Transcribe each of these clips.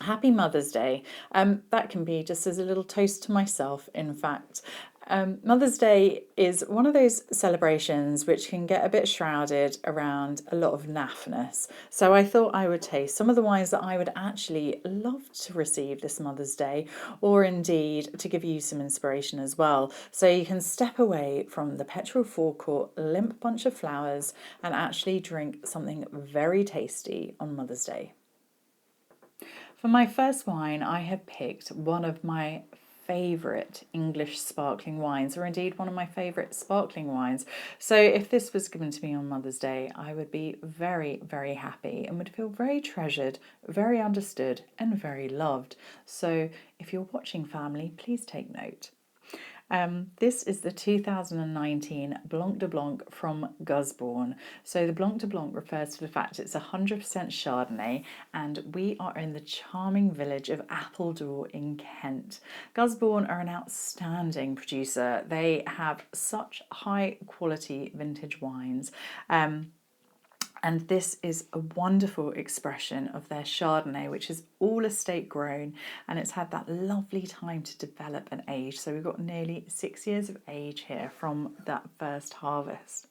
Happy Mother's Day. That can be just as a little toast to myself, in fact. Mother's Day is one of those celebrations which can get a bit shrouded around a lot of naffness. So I thought I would taste some of the wines that I would actually love to receive this Mother's Day, or indeed to give you some inspiration as well. So you can step away from the petrol forecourt, limp bunch of flowers, and actually drink something very tasty on Mother's Day. For my first wine, I have picked one of my favourite English sparkling wines, or indeed one of my favourite sparkling wines. So if this was given to me on Mother's Day, I would be very, very happy and would feel very treasured, very understood, and very loved. So if you're watching, family, please take note. This is the 2019 Blanc de Blanc from Gusbourne. So the Blanc de Blanc refers to the fact it's 100% Chardonnay, and we are in the charming village of Appledore in Kent. Gusbourne are an outstanding producer. They have such high quality vintage wines. And this is a wonderful expression of their Chardonnay, which is all estate grown, and it's had that lovely time to develop and age. So we've got nearly 6 years of age here from that first harvest.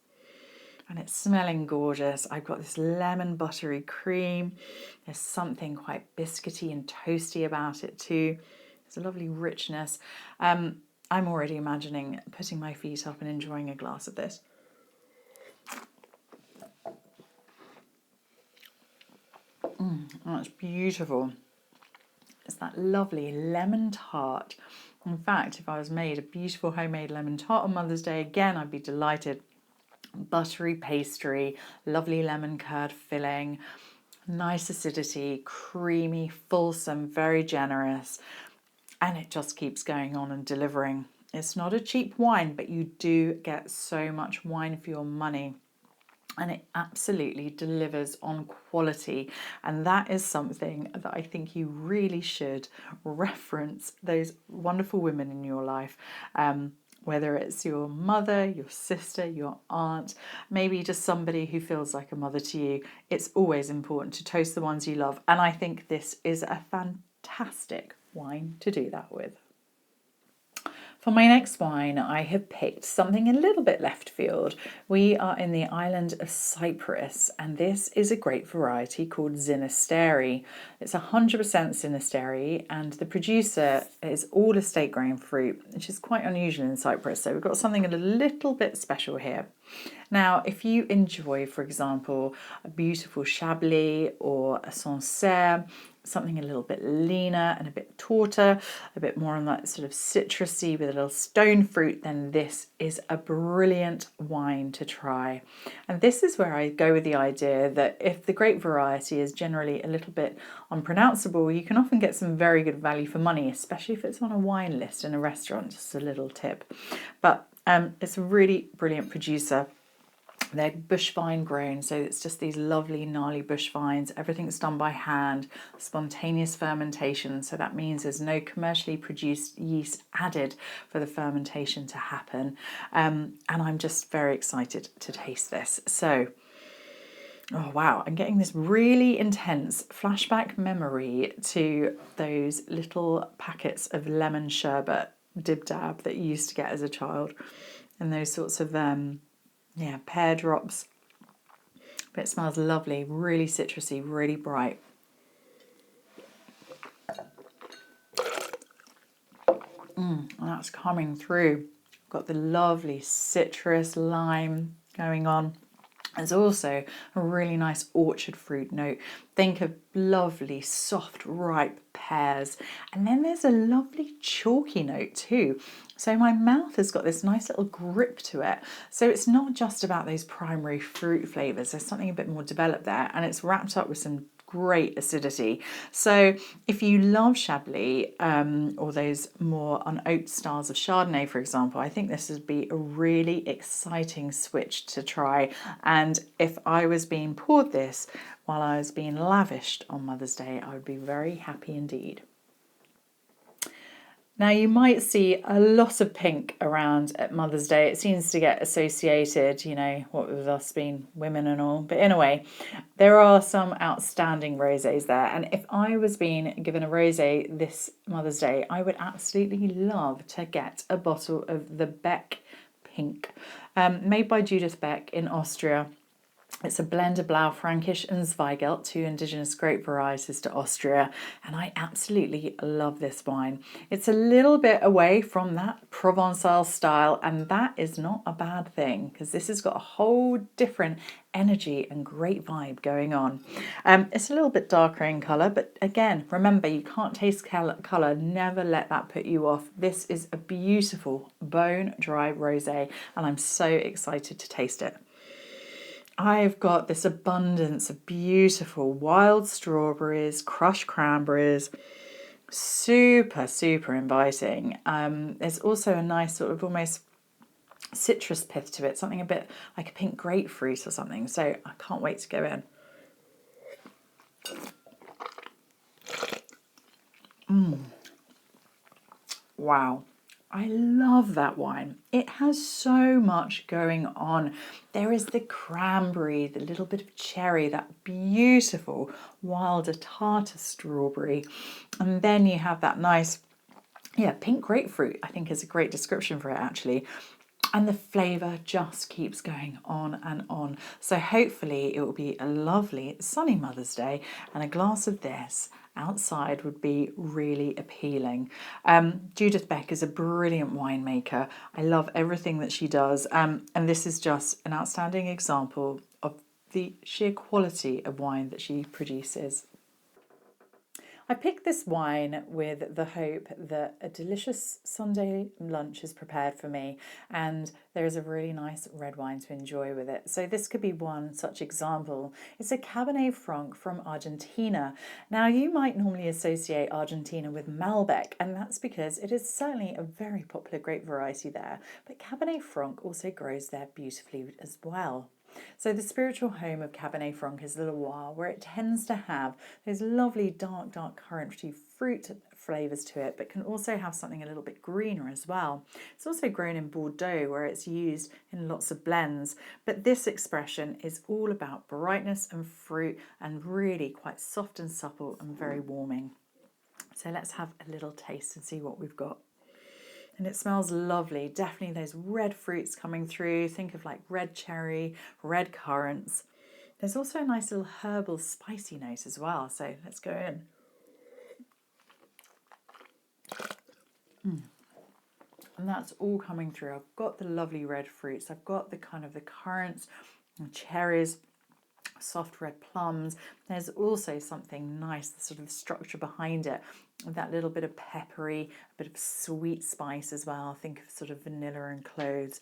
And it's smelling gorgeous. I've got this lemon buttery cream. There's something quite biscuity and toasty about it too. There's a lovely richness. I'm already imagining putting my feet up and enjoying a glass of this. That's beautiful. It's that lovely lemon tart. In fact, if I was made a beautiful homemade lemon tart on Mother's Day, again, I'd be delighted. Buttery pastry, lovely lemon curd filling, nice acidity, creamy, fulsome, very generous, and it just keeps going on and delivering. It's not a cheap wine, but you do get so much wine for your money. And it absolutely delivers on quality. And that is something that I think you really should reference those wonderful women in your life. Whether it's your mother, your sister, your aunt, maybe just somebody who feels like a mother to you. It's always important to toast the ones you love. And I think this is a fantastic wine to do that with. For my next wine, I have picked something a little bit left field. We are in the island of Cyprus, and this is a grape variety called Xynisteri. It's 100% Xynisteri, and the producer is all estate grown fruit, which is quite unusual in Cyprus. So we've got something a little bit special here. Now, if you enjoy, for example, a beautiful Chablis or a Sancerre, something a little bit leaner and a bit tauter, a bit more on that sort of citrusy with a little stone fruit, then this is a brilliant wine to try. And this is where I go with the idea that if the grape variety is generally a little bit unpronounceable, you can often get some very good value for money, especially if it's on a wine list in a restaurant, just a little tip. But it's a really brilliant producer. They're bush vine grown, so it's just these lovely gnarly bush vines. Everything's done by hand, spontaneous fermentation. So that means there's no commercially produced yeast added for the fermentation to happen. And I'm just very excited to taste this. So, oh wow, I'm getting this really intense flashback memory to those little packets of lemon sherbet, dib dab, that you used to get as a child. And those sorts of pear drops. But it smells lovely, really citrusy, really bright. And that's coming through. Got the lovely citrus lime going on. There's also a really nice orchard fruit note. Think of lovely, soft, ripe pears. And then there's a lovely chalky note too. So my mouth has got this nice little grip to it. So it's not just about those primary fruit flavours. There's something a bit more developed there. And it's wrapped up with some great acidity. So if you love Chablis or those more unoaked styles of Chardonnay, for example, I think this would be a really exciting switch to try. And if I was being poured this while I was being lavished on Mother's Day, I would be very happy indeed. Now, you might see a lot of pink around at Mother's Day. It seems to get associated, you know, what with us being women and all. But anyway, there are some outstanding rosés there. And if I was being given a rosé this Mother's Day, I would absolutely love to get a bottle of the Beck Pink, made by Judith Beck in Austria. It's a blend of Blaufränkisch and Zweigelt, two indigenous grape varieties to Austria, and I absolutely love this wine. It's a little bit away from that Provençal style, and that is not a bad thing because this has got a whole different energy and great vibe going on. It's a little bit darker in colour, but again, remember, you can't taste colour. Never let that put you off. This is a beautiful bone-dry rosé, and I'm so excited to taste it. I've got this abundance of beautiful wild strawberries, crushed cranberries, super, super inviting. There's also a nice sort of almost citrus pith to it, something a bit like a pink grapefruit or something. So I can't wait to go in. Wow. I love that wine. It has so much going on. There is the cranberry, the little bit of cherry, that beautiful wild tartar strawberry. And then you have that nice, pink grapefruit, I think is a great description for it actually. And the flavour just keeps going on and on. So hopefully it will be a lovely sunny Mother's Day, and a glass of this outside would be really appealing. Judith Beck is a brilliant winemaker. I love everything that she does. And this is just an outstanding example of the sheer quality of wine that she produces. I picked this wine with the hope that a delicious Sunday lunch is prepared for me, and there is a really nice red wine to enjoy with it. So this could be one such example. It's a Cabernet Franc from Argentina. Now, you might normally associate Argentina with Malbec, and that's because it is certainly a very popular grape variety there, but Cabernet Franc also grows there beautifully as well. So the spiritual home of Cabernet Franc is the Loire, where it tends to have those lovely dark currant fruit flavours to it, but can also have something a little bit greener as well. It's also grown in Bordeaux, where it's used in lots of blends, but this expression is all about brightness and fruit, and really quite soft and supple and very warming. So let's have a little taste and see what we've got. And it smells lovely. Definitely those red fruits coming through. Think of like red cherry, red currants. There's also a nice little herbal spicy note as well. So let's go in. And that's all coming through. I've got the lovely red fruits. I've got the kind of the currants and cherries, soft red plums. There's also something nice, the sort of structure behind it, that little bit of peppery, a bit of sweet spice as well. Think of sort of vanilla and cloves.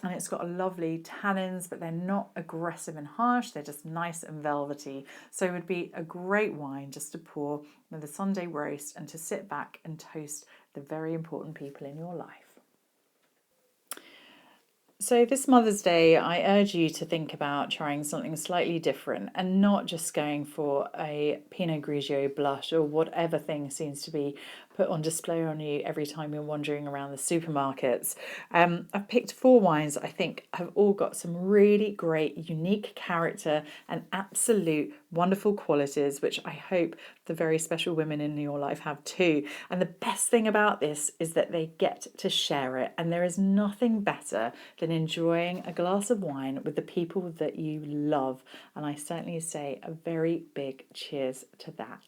And it's got a lovely tannins, but they're not aggressive and harsh. They're just nice and velvety. So it would be a great wine just to pour with a Sunday roast and to sit back and toast the very important people in your life. So this Mother's Day, I urge you to think about trying something slightly different and not just going for a Pinot Grigio blush or whatever thing seems to be put on display on you every time you're wandering around the supermarkets. I've picked 4 wines I think have all got some really great, unique character and absolute wonderful qualities, which I hope the very special women in your life have too. And the best thing about this is that they get to share it, and there is nothing better than enjoying a glass of wine with the people that you love. And I certainly say a very big cheers to that.